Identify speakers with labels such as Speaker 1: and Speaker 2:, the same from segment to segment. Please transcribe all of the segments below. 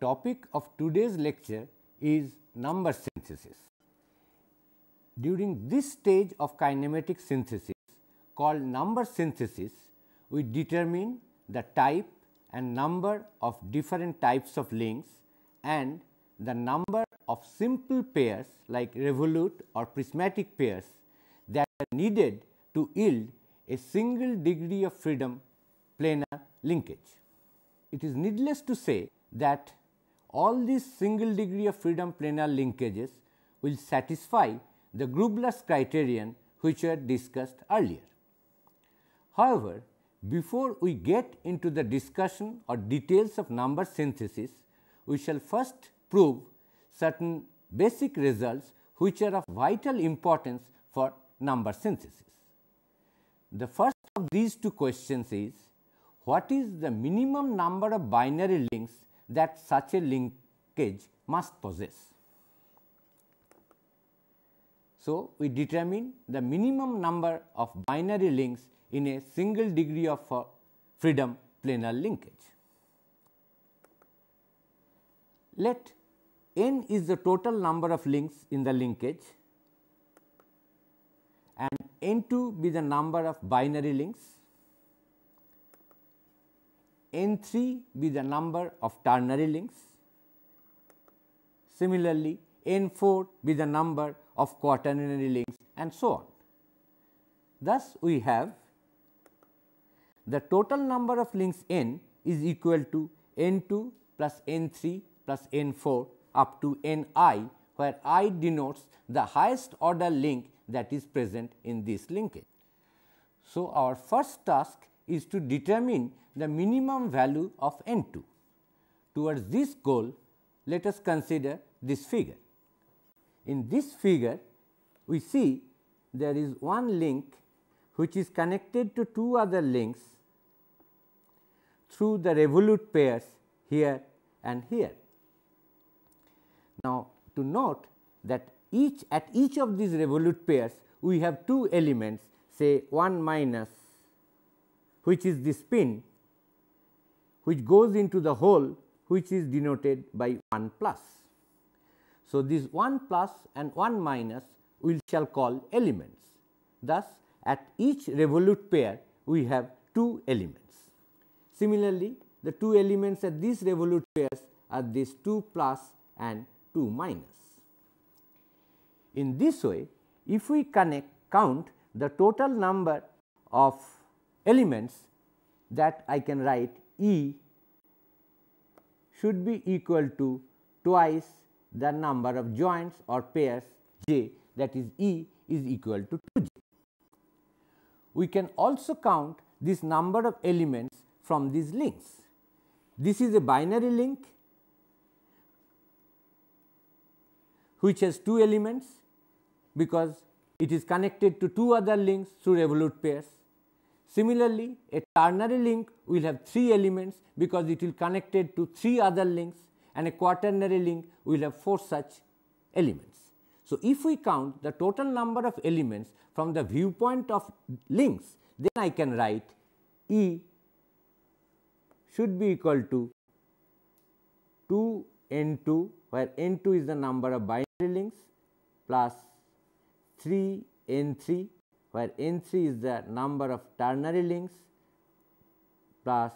Speaker 1: topic of today's lecture is number synthesis. During this stage of kinematic synthesis called number synthesis, we determine the type and number of different types of links and the number of simple pairs like revolute or prismatic pairs that are needed to yield a single degree of freedom planar linkage. It is needless to say that all these single degree of freedom planar linkages will satisfy the Grubler's criterion which were discussed earlier. However, before we get into the discussion or details of number synthesis, we shall first prove certain basic results which are of vital importance for number synthesis. The first of these two questions is, what is the minimum number of binary links that such a linkage must possess? So, we determine the minimum number of binary links in a single degree of freedom planar linkage. Let n is the total number of links in the linkage and n2 be the number of binary links, n3 be the number of ternary links, similarly n4 be the number of quaternary links, and so on. Thus, we have the total number of links n is equal to n2 plus n3 plus n4 up to ni, where I denotes the highest order link that is present in this linkage. So, our first task is to determine the minimum value of n2. Towards this goal, let us consider this figure. In this figure, we see there is one link which is connected to two other links through the revolute pairs here and here. Now, to note that at each of these revolute pairs we have two elements, say 1 minus, which is the spin which goes into the hole which is denoted by 1 plus. So, this 1 plus and 1 minus we shall call elements. Thus, at each revolute pair we have two elements. Similarly, the two elements at these revolute pairs are this 2 plus and 2 minus. In this way, if we count the total number of elements, that I can write E should be equal to twice the number of joints or pairs j, that is E is equal to 2j. We can also count this number of elements from these links. This is a binary link which has two elements because it is connected to two other links through revolute pairs. Similarly, a ternary link will have 3 elements because it will connected to 3 other links, and a quaternary link will have 4 such elements. So, if we count the total number of elements from the viewpoint of links, then I can write E should be equal to 2 n2, where n2 is the number of binary links, plus 3 n3, where n3 is the number of ternary links, plus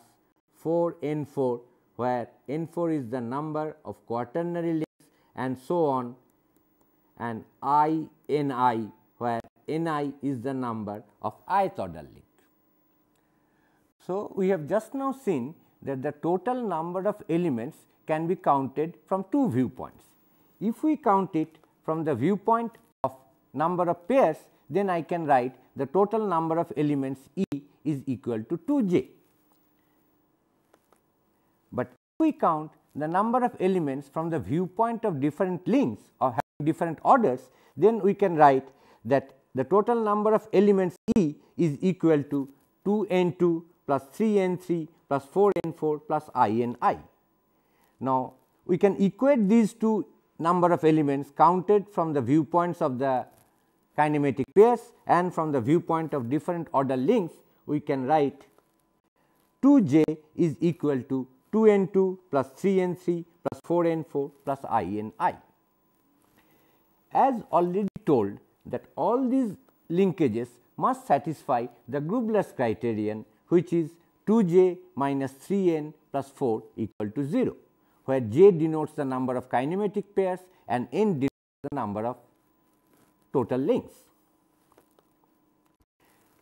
Speaker 1: 4 n4, where n4 is the number of quaternary links, and so on, and I ni, where ni is the number of ith order link. So, we have just now seen that the total number of elements can be counted from two viewpoints. If we count it from the viewpoint of number of pairs, then I can write the total number of elements E is equal to 2j. But if we count the number of elements from the viewpoint of different links or having different orders, then we can write that the total number of elements E is equal to 2 n2 plus 3 n3 plus 4 n4 plus I ni. Now, we can equate these two number of elements counted from the viewpoints of the kinematic pairs and from the viewpoint of different order links. We can write 2j is equal to 2 n2 plus 3 n3 plus 4n4 plus I. As already told that all these linkages must satisfy the Grubler's criterion, which is 2j minus 3n plus 4 equal to 0, where j denotes the number of kinematic pairs and n denotes the number of total links.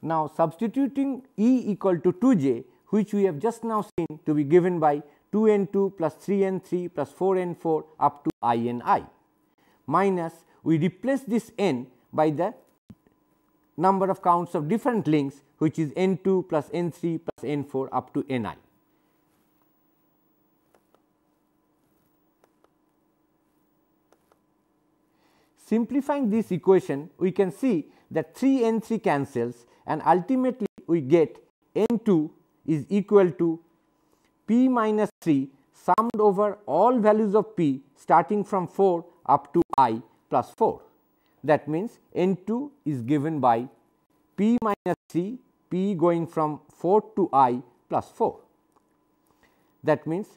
Speaker 1: Now, substituting E equal to 2j, which we have just now seen to be given by 2n2 plus 3n3 plus 4n4 up to I, minus we replace this n by the number of counts of different links, which is n2 plus n3 plus n4 up to ni. Simplifying this equation, we can see that 3n3 cancels and ultimately we get n2 is equal to p minus 3 summed over all values of p starting from 4 up to I plus 4. That means, n2 is given by p minus 3, p going from 4 to I plus 4. That means,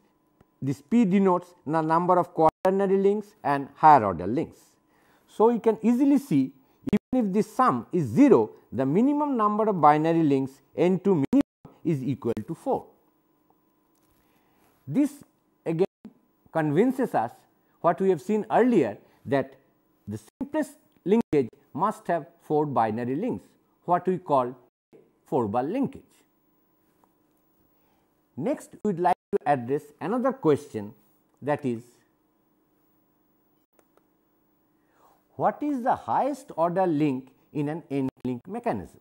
Speaker 1: this p denotes the number of quaternary links and higher order links. So, you can easily see, even if this sum is 0, the minimum number of binary links n2 minimum is equal to 4. This again convinces us what we have seen earlier, that the simplest linkage must have 4 binary links, what we call 4-bar linkage. Next, we would like to address another question, that is, what is the highest order link in an n-link mechanism?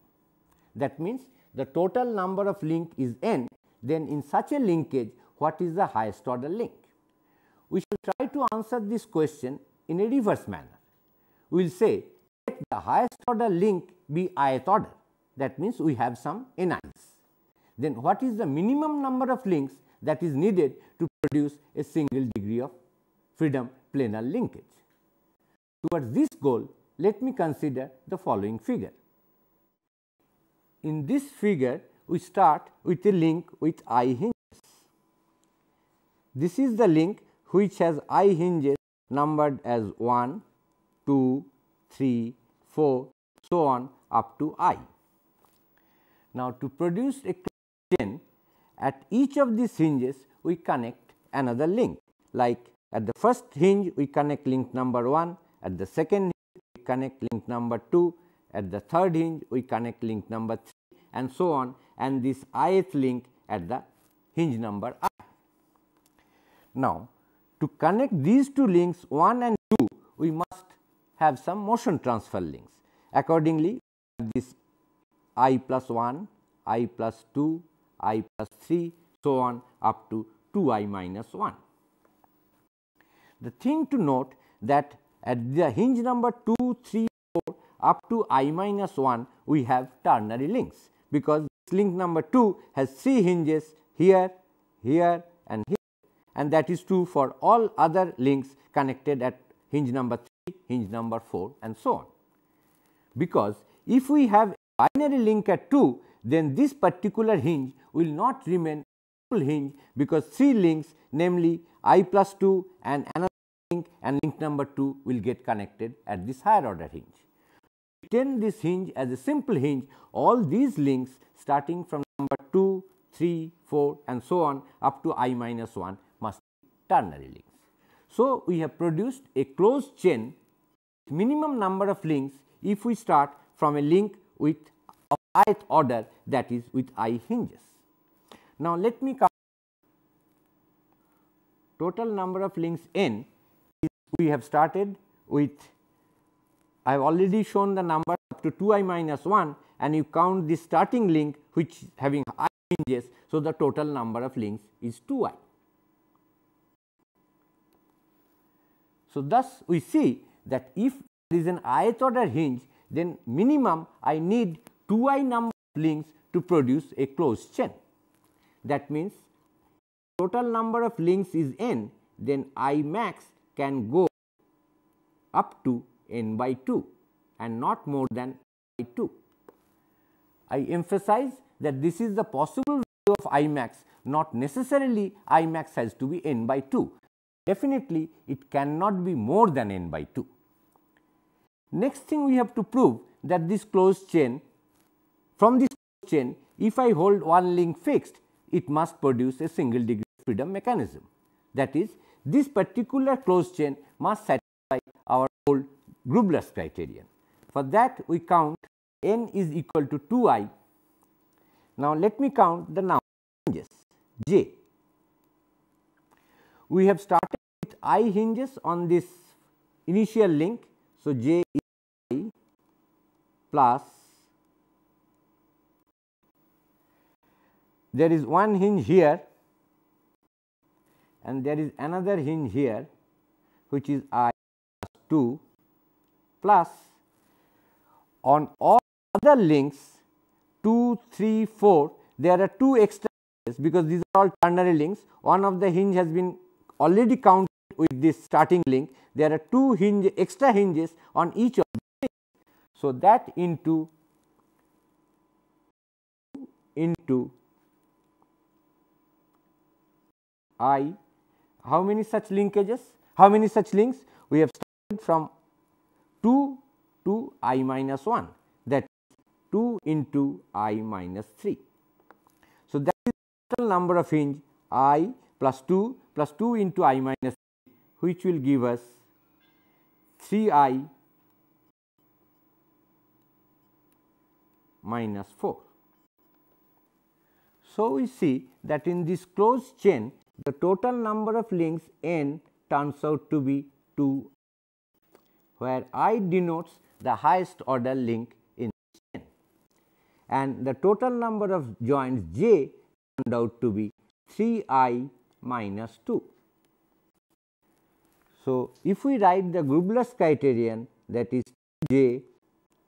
Speaker 1: That means, the total number of link is n, then in such a linkage, what is the highest order link? We shall try to answer this question in a reverse manner. We will say, let the highest order link be ith order. That means, we have some ni's. Then what is the minimum number of links that is needed to produce a single degree of freedom planar linkage? Towards this goal, let me consider the following figure. In this figure, we start with a link with I hinges. This is the link which has I hinges numbered as 1, 2, 3, 4, so on up to I. Now, to produce a chain, at each of these hinges we connect another link, like at the first hinge we connect link number 1, at the second hinge we connect link number 2, at the third hinge we connect link number 3, and so on, and this ith link at the hinge number I. Now, to connect these two links 1 and 2, we must have some motion transfer links. Accordingly, this I plus 1, I plus 2, I plus 3, so on up to 2I minus 1. The thing to note that at the hinge number 2, 3, 4 up to I minus 1, we have ternary links, because this link number 2 has 3 hinges here, here and here, and that is true for all other links connected at hinge number 3, hinge number 4 and so on. Because if we have a binary link at 2, then this particular hinge will not remain a full hinge, because 3 links, namely I plus 2 and another link and link number 2 will get connected at this higher order hinge. To retain this hinge as a simple hinge, all these links starting from number 2, 3, 4 and so on up to I minus 1 must be ternary links. So, we have produced a closed chain with minimum number of links if we start from a link with of ith order, that is with I hinges. Now, let me count total number of links n. We have started with, I have already shown the number up to 2I minus 1, and you count the starting link which having I hinges. So, the total number of links is 2I. So, thus we see that if there is an ith order hinge, then minimum I need 2I number of links to produce a closed chain. That means, total number of links is n, then I max can go up to n by 2 and not more than by 2. I emphasize that this is the possible value of I max, not necessarily I max has to be n by 2. definitely it cannot be more than n by 2. Next thing we have to prove that this closed chain, from this closed chain, if I hold one link fixed, it must produce a single degree of freedom mechanism. That is, this particular closed chain must satisfy our old Grubler's criterion. For that we count n is equal to 2i. Now, let me count the number of hinges j. We have started with I hinges on this initial link. So, j is I plus, there is one hinge here and there is another hinge here, which is I plus 2 plus on all other links 2, 3, 4, there are 2 extra hinges because these are all ternary links. One of the hinge has been already counted with this starting link. There are 2 extra hinges on each of the links. So, that into I, how many such linkages? How many such links? We have started from 2 to I minus 1, that is 2 into I minus 3. So, that is the total number of hinge I plus 2 into I minus 3, which will give us 3I minus 4. So, we see that in this closed chain, the total number of links n turns out to be 2, where I denotes the highest order link in this chain, and the total number of joints j turned out to be 3I minus 2. So, if we write the Grubler's criterion, that is j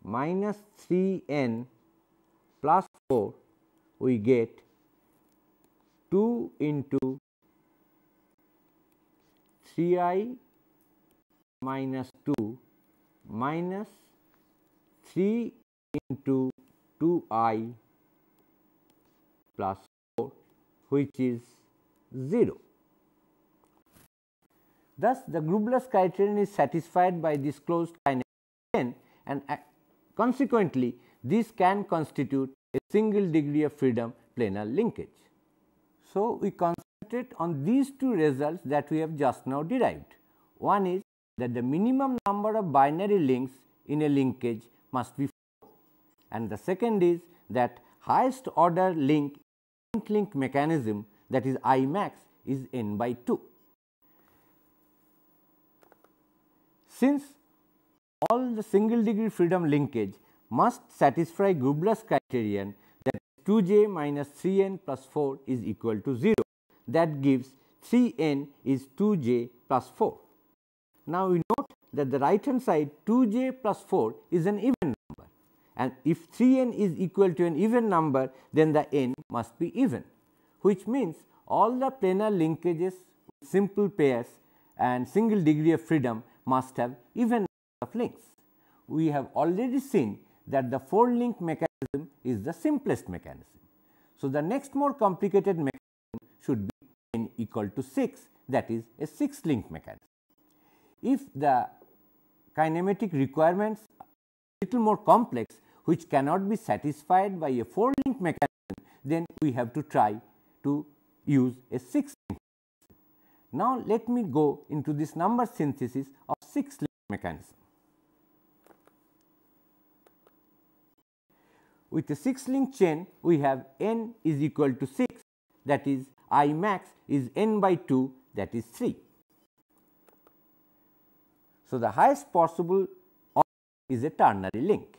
Speaker 1: minus 3n plus 4, we get 2 into 3I minus 2 minus 3 into 2I plus 4, which is 0. Thus, the Grubler's criterion is satisfied by this closed kinetic chain, and consequently, this can constitute a single degree of freedom planar linkage. So, we concentrate on these 2 results that we have just now derived. One is that the minimum number of binary links in a linkage must be 4, and the second is that highest order link mechanism, that is I max, is n by 2. Since all the single degree freedom linkage must satisfy Grubler's criterion, that 2j minus 3n plus 4 is equal to 0, that gives 3n is 2j plus 4. Now, we note that the right hand side 2j plus 4 is an even number, and if 3n is equal to an even number, then the n must be even, which means all the planar linkages with simple pairs and single degree of freedom must have even number of links. We have already seen that the 4 link mechanism is the simplest mechanism. So, the next more complicated mechanism should be n equal to 6, that is a 6 link mechanism. If the kinematic requirements are a little more complex, which cannot be satisfied by a 4 link mechanism, then we have to try to use a 6 link mechanism. Now, let me go into this number synthesis of 6 link mechanism. With a 6 link chain, we have n is equal to 6, that is I max is n by 2, that is 3. So, the highest possible is a ternary link.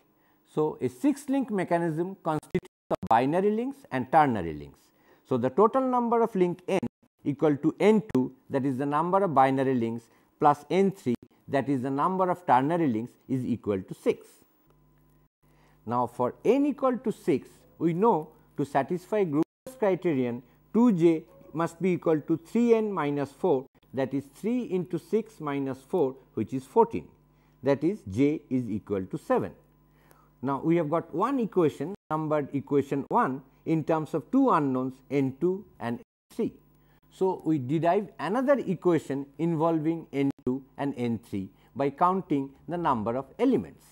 Speaker 1: So, a 6 link mechanism constitutes of binary links and ternary links. So, the total number of link n equal to n2, that is the number of binary links, plus n3, that is the number of ternary links, is equal to 6. Now, for n equal to 6, we know to satisfy Grubler's criterion 2j must be equal to 3n minus 4, that is 3 into 6 minus 4, which is 14, that is j is equal to 7. Now, we have got one equation numbered equation 1 in terms of 2 unknowns n2 and n3. So, we derive another equation involving n2 and n3 by counting the number of elements.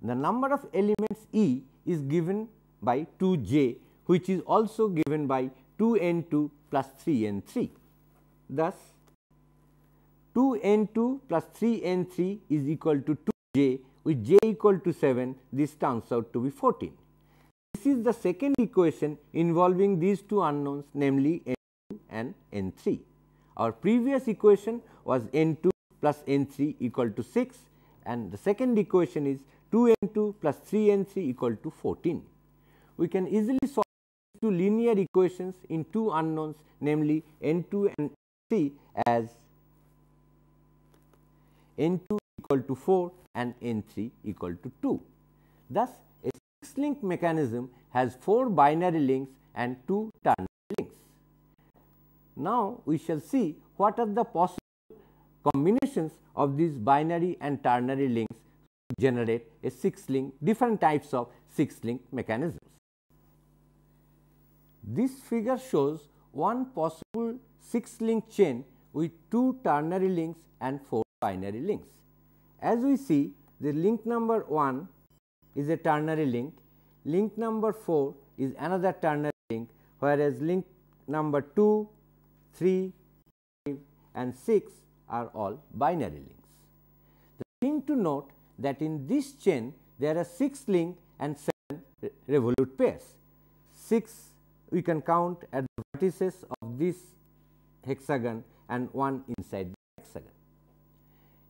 Speaker 1: The number of elements E is given by 2j, which is also given by 2n2 plus 3n3. Thus, 2n2 plus 3n3 is equal to 2j, with j equal to 7, this turns out to be 14. This is the second equation involving these two unknowns, namely n2 and n3. Our previous equation was n2 plus n3 equal to 6, and the second equation is 2n2 plus 3n3 equal to 14. We can easily solve two linear equations in two unknowns, namely n2 and n3, as n2 equal to 4 and n3 equal to 2. Thus, a 6-link mechanism has 4 binary links and 2 ternary links. Now, we shall see what are the possible combinations of these binary and ternary links to generate a 6-link, different types of 6-link mechanisms. This figure shows one possible 6-link chain with 2 ternary links and 4 binary links. As we see, the link number 1 is a ternary link, link number 4 is another ternary link, whereas link number 2, 3, 5 and 6 are all binary links. The thing to note that in this chain there are 6 link and 7 revolute pairs. 6 we can count at the vertices of this hexagon and 1 inside the hexagon.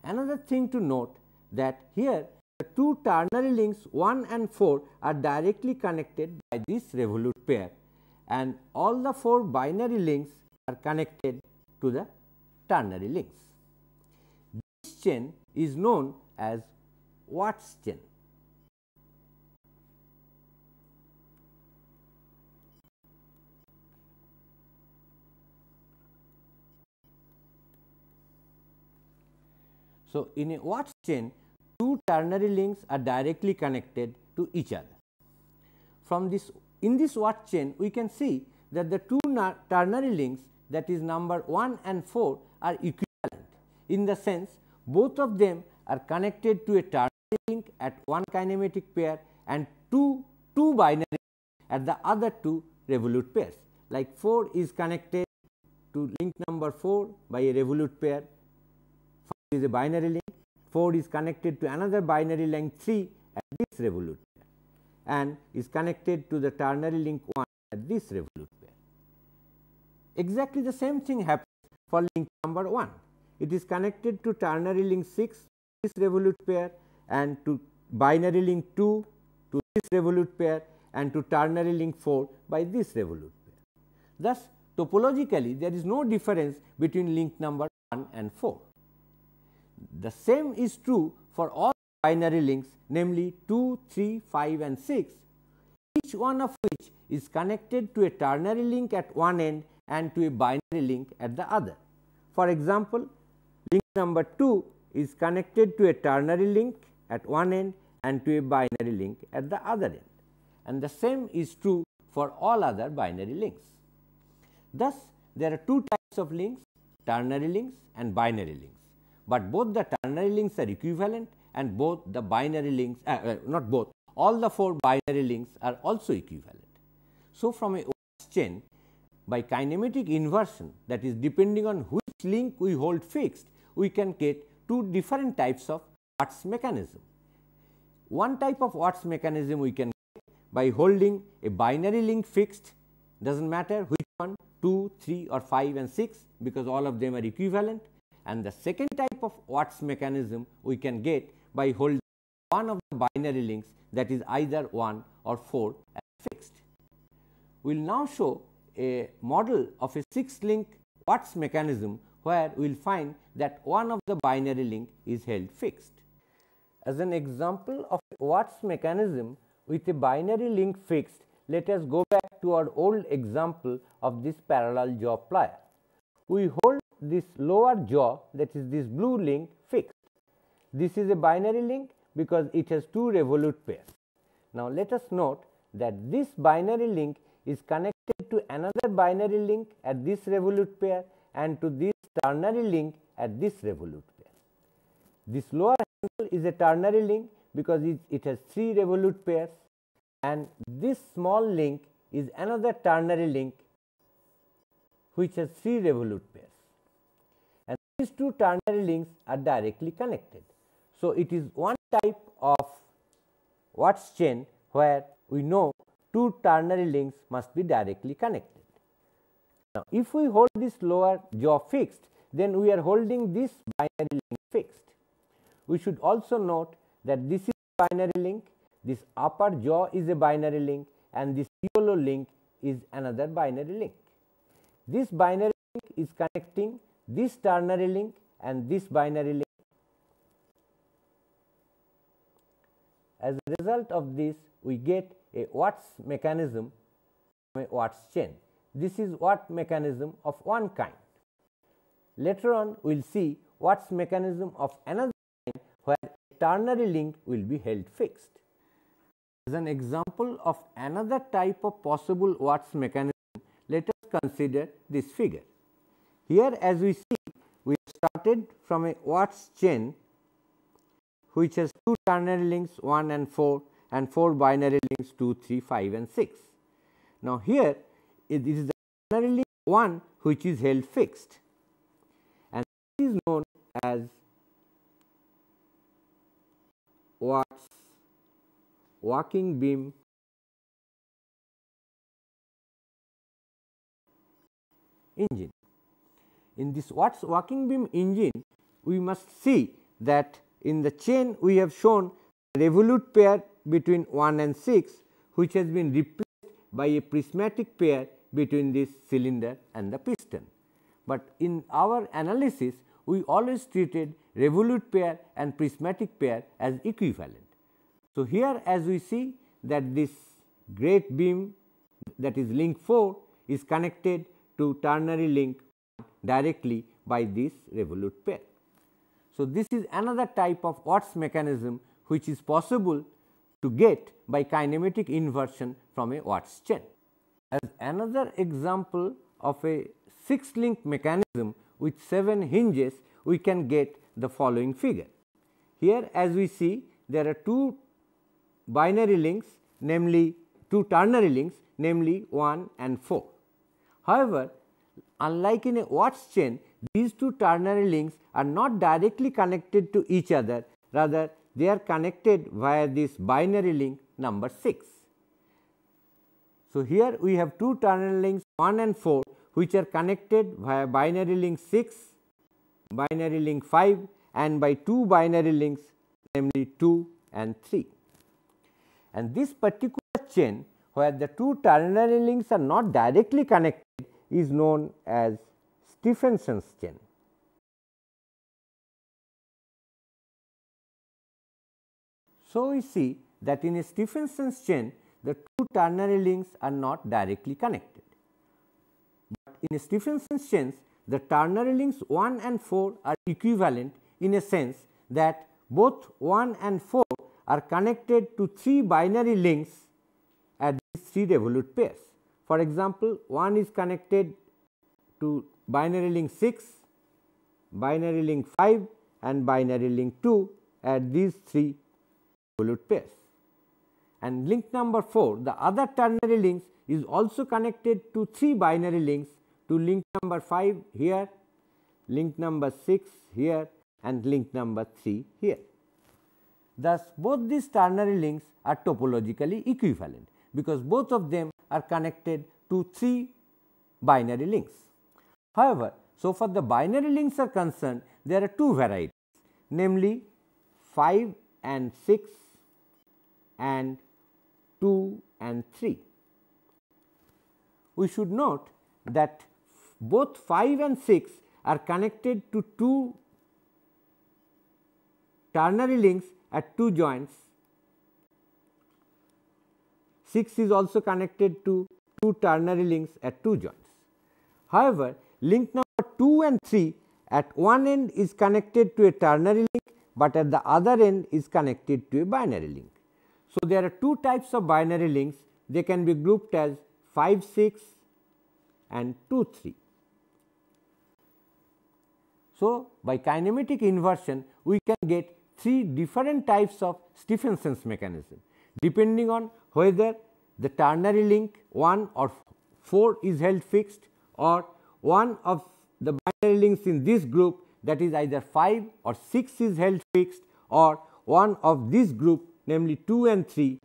Speaker 1: Another thing to note that here the 2 ternary links 1 and 4 are directly connected by this revolute pair, and all the 4 binary links are connected to the ternary links. This chain is known as Watt's chain. So, in a Watt's chain, 2 ternary links are directly connected to each other. From this, in this Watt chain, we can see that the 2 ternary links, that is number 1 and 4, are equivalent, in the sense both of them are connected to a ternary link at one kinematic pair and two binary at the other 2 revolute pairs. Like 4 is connected to link number 4 by a revolute pair, 5 is a binary link, 4 is connected to another binary link 3 at this revolute pair, and is connected to the ternary link 1 at this revolute pair. Exactly the same thing happens for link number 1. It is connected to ternary link 6 this revolute pair, and to binary link 2 to this revolute pair, and to ternary link 4 by this revolute pair. Thus, topologically there is no difference between link number 1 and 4. The same is true for all binary links, namely 2, 3, 5 and 6, each one of which is connected to a ternary link at one end and to a binary link at the other. For example, link number 2 is connected to a ternary link at one end and to a binary link at the other end, and the same is true for all other binary links. Thus, there are 2 types of links, ternary links and binary links, but both the ternary links are equivalent and both the binary links, not both, all the 4 binary links are also equivalent. So, from a Watt's chain, by kinematic inversion, that is depending on which link we hold fixed, we can get 2 different types of Watt's mechanism. One type of Watt's mechanism we can get by holding a binary link fixed, does not matter which one, 2, 3 or 5 and 6, because all of them are equivalent. And the second type of Watt's mechanism we can get by holding one of the binary links, that is either 1 or 4 as fixed. We will now show a model of a 6-link Watt's mechanism, where we will find that one of the binary link is held fixed. As an example of Watt's mechanism with a binary link fixed, let us go back to our old example of this parallel jaw plier. We hold this lower jaw, that is this blue link, fixed. This is a binary link because it has 2 revolute pairs. Now, let us note that this binary link is connected to another binary link at this revolute pair and to this ternary link at this revolute pair. This lower handle is a ternary link because it has 3 revolute pairs, and this small link is another ternary link which has 3 revolute pairs, and these 2 ternary links are directly connected. So, it is one type of Watt's chain where we know 2 ternary links must be directly connected. Now, if we hold this lower jaw fixed, then we are holding this binary link fixed. We should also note that this is a binary link, this upper jaw is a binary link, and this yellow link is another binary link. This binary link is connecting this ternary link and this binary link. As a result of this, we get a Watt's mechanism from a Watt's chain. This is Watt mechanism of one kind. Later on, we will see Watt's mechanism of another kind where a ternary link will be held fixed. As an example of another type of possible Watt's mechanism, let us consider this figure. Here, as we see, we started from a Watt's chain which has 2 ternary links 1 and 4 and 4 binary links 2, 3, 5 and 6. Now, here it is the ternary link 1 which is held fixed, and this is known as Watt's walking beam engine. In this Watt's walking beam engine, we must see that in the chain we have shown a revolute pair between 1 and 6, which has been replaced by a prismatic pair between this cylinder and the piston. But in our analysis, we always treated revolute pair and prismatic pair as equivalent. So, here as we see that this great beam, that is link 4, is connected to ternary link directly by this revolute pair. So, this is another type of Watt's mechanism which is possible to get by kinematic inversion from a Watt's chain. As another example of a 6-link mechanism with 7 hinges, we can get the following figure. Here as we see, there are 2 binary links, namely 2 ternary links, namely 1 and 4. However, unlike in a Watt's chain, these 2 ternary links are not directly connected to each other, rather they are connected via this binary link number 6. So, here we have 2 ternary links 1 and 4 which are connected via binary link 6, binary link 5 and by 2 binary links, namely 2 and 3. And this particular chain where the 2 ternary links are not directly connected is known as Stephenson's chain. So, we see that in a Stephenson's chain, the 2 ternary links are not directly connected, but in a Stephenson's chains, the ternary links 1 and 4 are equivalent in a sense that both 1 and 4 are connected to 3 binary links at these 3 revolute pairs. For example, 1 is connected to binary link 6, binary link 5 and binary link 2 at these 3 revolute pairs. And link number 4, the other ternary links, is also connected to 3 binary links, to link number 5 here, link number 6 here and link number 3 here. Thus, both these ternary links are topologically equivalent, because both of them are connected to 3 binary links. However, so far the binary links are concerned, there are 2 varieties, namely 5 and 6 and 2 and 3. We should note that both 5 and 6 are connected to 2 ternary links at 2 joints. 6 is also connected to 2 ternary links at 2 joints. However, link number 2 and 3 at one end is connected to a ternary link, but at the other end is connected to a binary link. So, there are 2 types of binary links, they can be grouped as 5 6 and 2 3. So, by kinematic inversion we can get 3 different types of Stephenson's mechanism depending on whether the ternary link 1 or 4 is held fixed or one of the binary links in this group, that is either 5 or 6 is held fixed, or one of this group namely 2 and 3,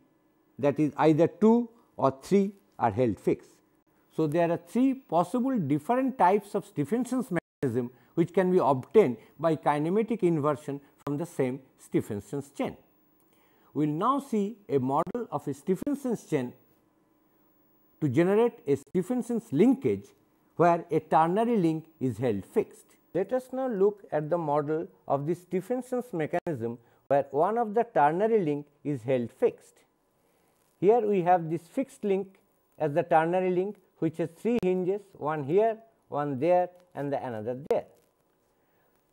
Speaker 1: that is either 2 or 3 are held fixed. So, there are 3 possible different types of Stephenson's mechanism which can be obtained by kinematic inversion from the same Stephenson's chain. We will now see a model of a Stephenson's chain to generate a Stephenson's linkage where a ternary link is held fixed. Let us now look at the model of the Stephenson's mechanism where one of the ternary link is held fixed. Here we have this fixed link as the ternary link which has 3 hinges, one here, one there and another there.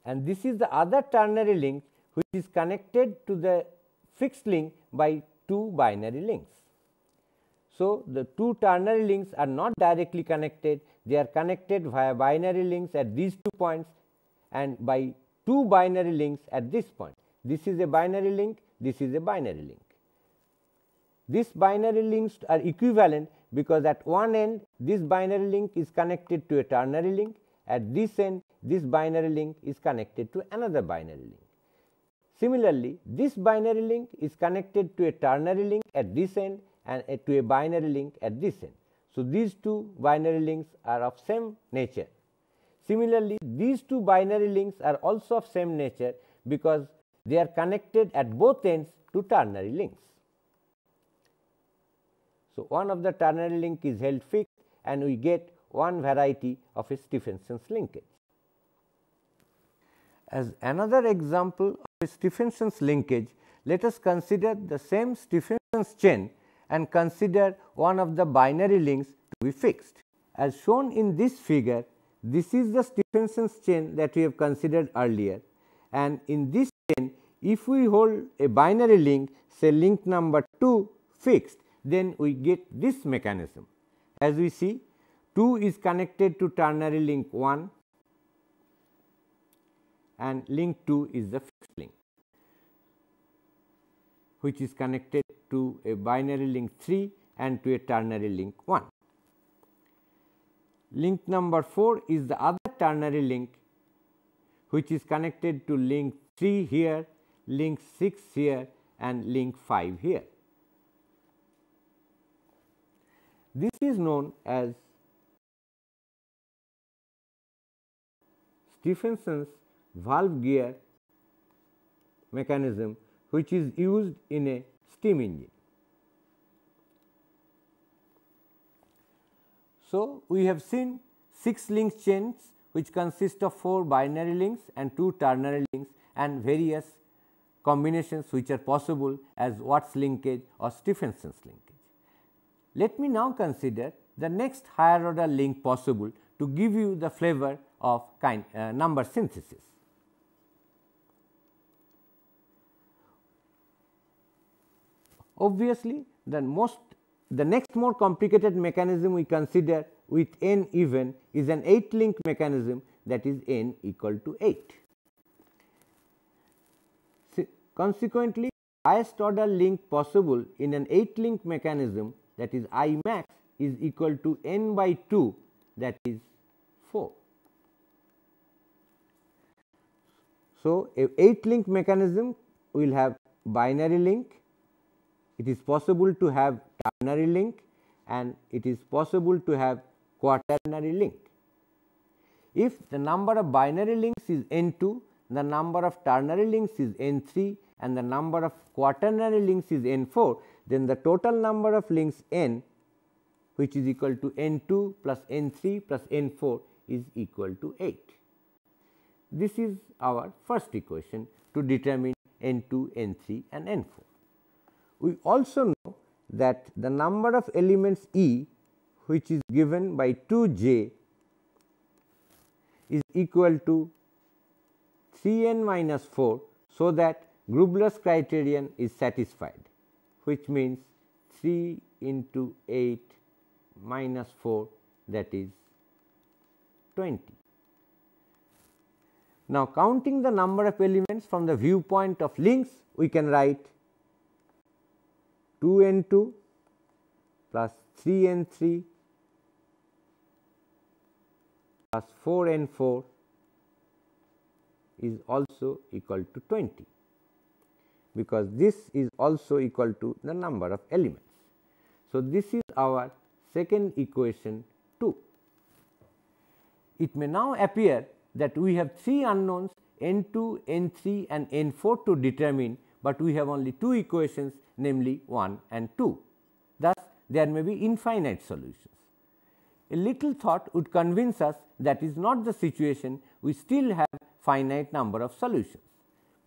Speaker 1: And this is the other ternary link which is connected to the fixed link by 2 binary links. So, the 2 ternary links are not directly connected, they are connected via binary links at these 2 points and by 2 binary links at this point. This is a binary link, this is a binary link. These binary links are equivalent because at one end this binary link is connected to a ternary link, at this end this binary link is connected to another binary link. Similarly, this binary link is connected to a ternary link at this end and to a binary link at this end. So, these 2 binary links are of same nature. Similarly, these 2 binary links are also of same nature because they are connected at both ends to ternary links. So, one of the ternary link is held fixed and we get one variety of a Stephenson's linkage. As another example of a Stephenson's linkage, let us consider the same Stephenson's chain and consider one of the binary links to be fixed. As shown in this figure, this is the Stephenson's chain that we have considered earlier, and in this chain if we hold a binary link, say link number 2 fixed, then we get this mechanism. As we see, 2 is connected to ternary link 1 and link 2 is the fixed link which is connected to a binary link 3 and to a ternary link 1. Link number 4 is the other ternary link which is connected to link 3 here, link 6 here and link 5 here. This is known as Stephenson's valve gear mechanism, which is used in a steam engine. So, we have seen 6 link chains which consist of 4 binary links and 2 ternary links and various combinations which are possible as Watt's linkage or Stephenson's linkage. Let me now consider the next higher order link possible to give you the flavor of number synthesis. Obviously, the next more complicated mechanism we consider with n even is an 8 link mechanism, that is n equal to 8. Consequently, highest order link possible in an 8 link mechanism, that is I max, is equal to n by 2, that is 4. So, a 8 link mechanism will have binary link, it is possible to have ternary link and it is possible to have quaternary link. If the number of binary links is n2, the number of ternary links is n3 and the number of quaternary links is n4, then the total number of links n, which is equal to n2 plus n3 plus n4, is equal to 8. This is our first equation to determine n2, n3 and n4. We also know that the number of elements E, which is given by 2j, is equal to 3n minus 4, so that Grubler's criterion is satisfied, which means 3 into 8 minus 4, that is 20. Now, counting the number of elements from the viewpoint of links, we can write 2n2 plus 3n3 plus 4n4 is also equal to 20, because this is also equal to the number of elements. So, this is our second equation 2. It may now appear that we have 3 unknowns n2, n3 and n4 to determine, but we have only 2 equations, namely 1 and 2. Thus, there may be infinite solutions. A little thought would convince us that is not the situation. We still have finite number of solutions,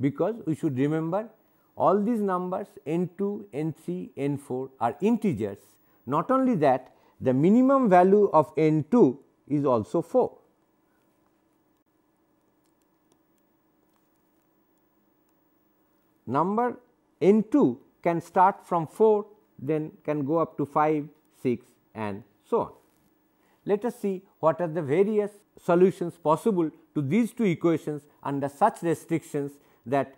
Speaker 1: because we should remember all these numbers n2, n3, n4 are integers. Not only that, the minimum value of n2 is also 4. Number n2 can start from 4, then can go up to 5, 6 and so on. Let us see what are the various solutions possible to these 2 equations under such restrictions that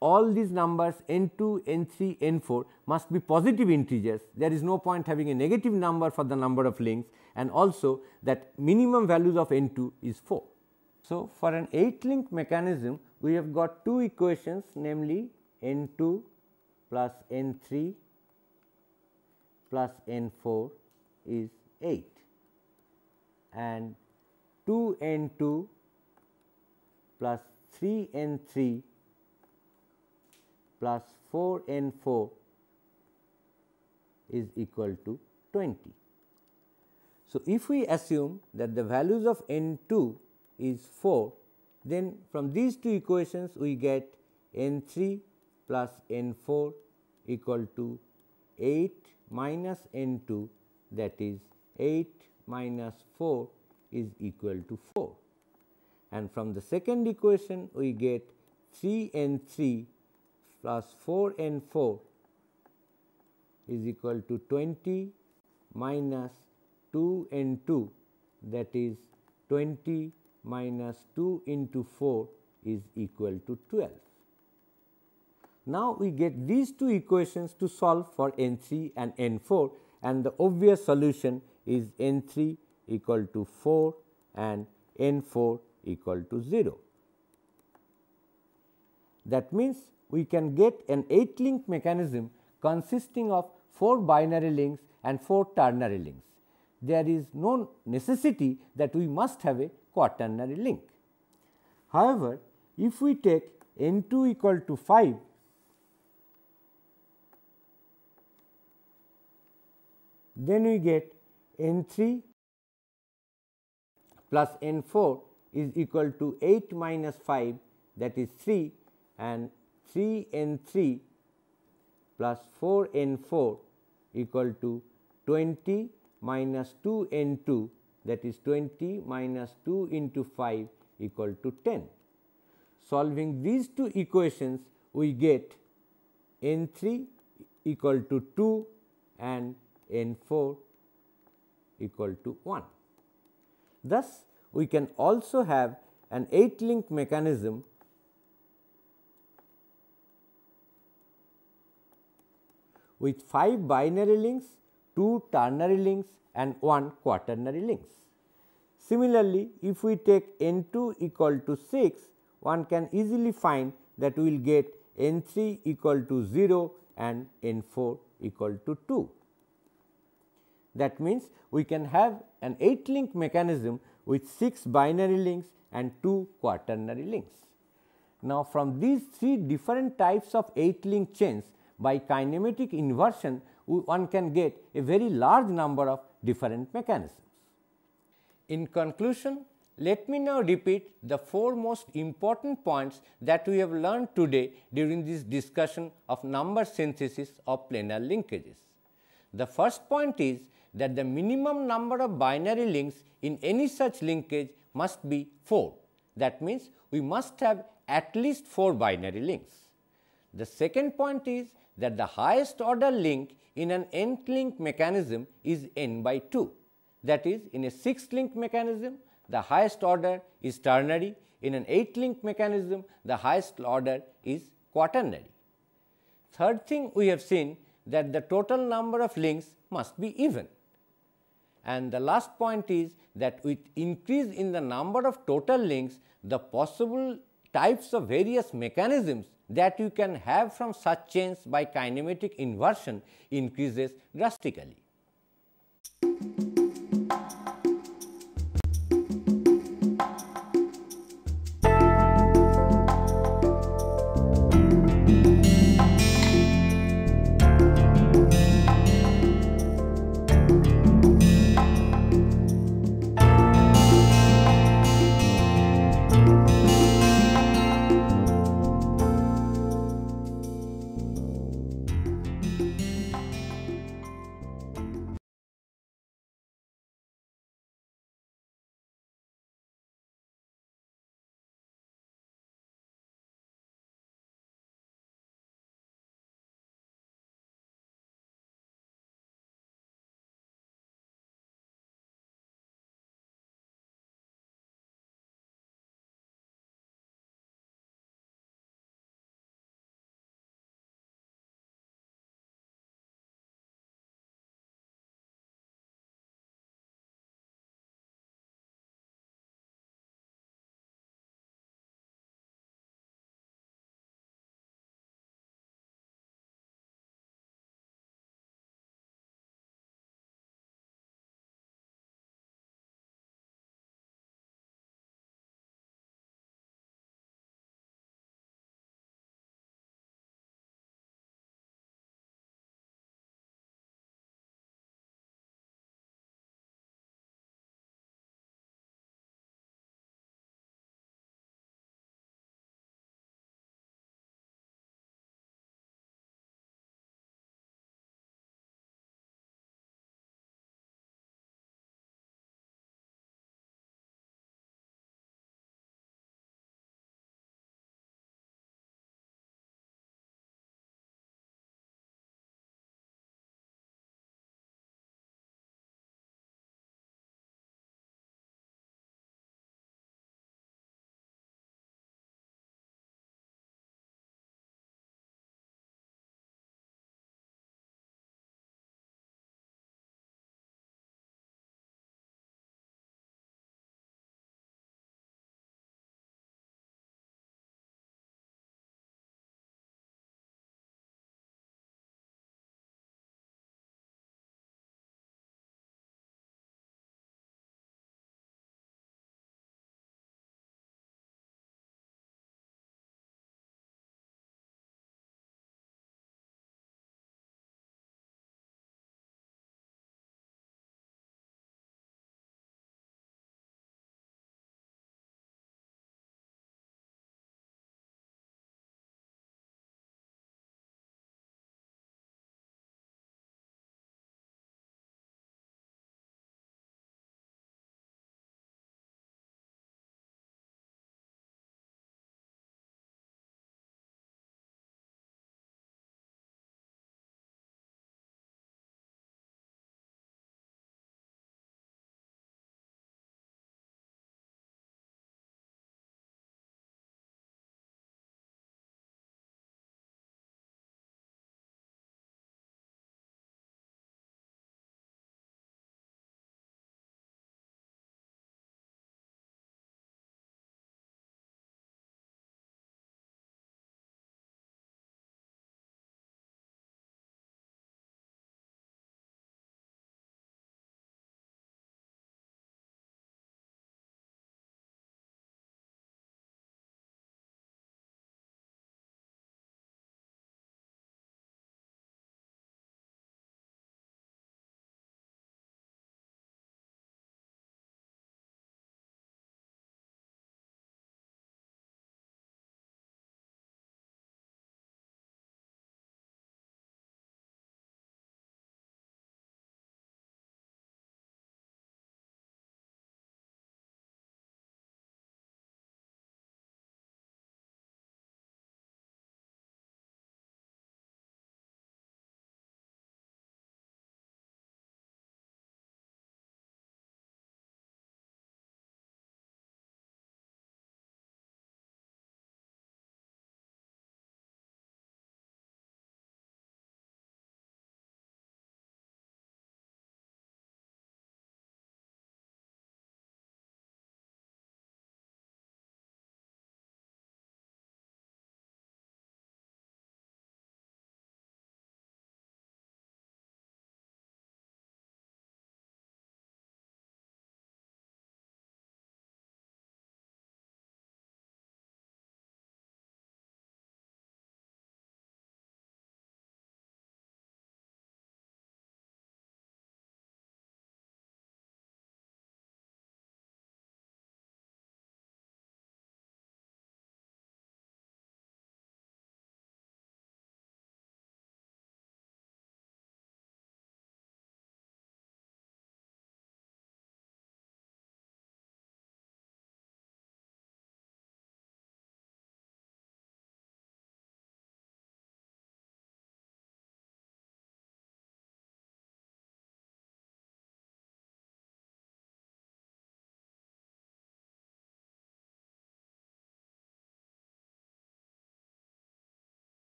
Speaker 1: all these numbers n2, n3, n4 must be positive integers. There is no point having a negative number for the number of links, and also that minimum values of n2 is 4. So, for an 8 link mechanism, we have got 2 equations, namely n2 plus n3 plus n4 is 8, and 2n2 plus 3n3 plus 4n4 is equal to 20. So, if we assume that the values of n2 is 4, then from these 2 equations we get n3 plus n4 equal to 8 minus n2, that is 8 minus 4 is equal to 4, and from the second equation we get 3n3 plus 4n4 is equal to 20 minus 2n2, that is 20 minus 2 into 4 is equal to 12. Now, we get these 2 equations to solve for n3 and n4, and the obvious solution is n3 equal to 4 and n4 equal to 0. That means, we can get an 8 link mechanism consisting of 4 binary links and 4 ternary links. There is no necessity that we must have a quaternary link. However, if we take n2 equal to 5, then we get n3 plus n4 is equal to 8 minus 5, that is 3, and 3n3 plus 4n4 equal to 20 minus 2n2, that is 20 minus 2 into 5 equal to 10. Solving these 2 equations, we get n3 equal to 2 and n4 equal to 1. Thus, we can also have an 8 link mechanism with 5 binary links, 2 ternary links and 1 quaternary links. Similarly, if we take n2 equal to 6, one can easily find that we will get n3 equal to 0 and n4 equal to 2. That means, we can have an 8 link mechanism with 6 binary links and 2 quaternary links. Now, from these 3 different types of 8 link chains, by kinematic inversion, one can get a very large number of different mechanisms. In conclusion, let me now repeat the 4 most important points that we have learned today during this discussion of number synthesis of planar linkages. The first point is that the minimum number of binary links in any such linkage must be 4. That means, we must have at least 4 binary links. The second point is that the highest order link in an n-link mechanism is n by 2. That is, in a 6-link mechanism, the highest order is ternary. In an 8-link mechanism, the highest order is quaternary. Third thing, we have seen that the total number of links must be even. And the last point is that with increase in the number of total links, the possible types of various mechanisms that you can have from such chains by kinematic inversion increases drastically.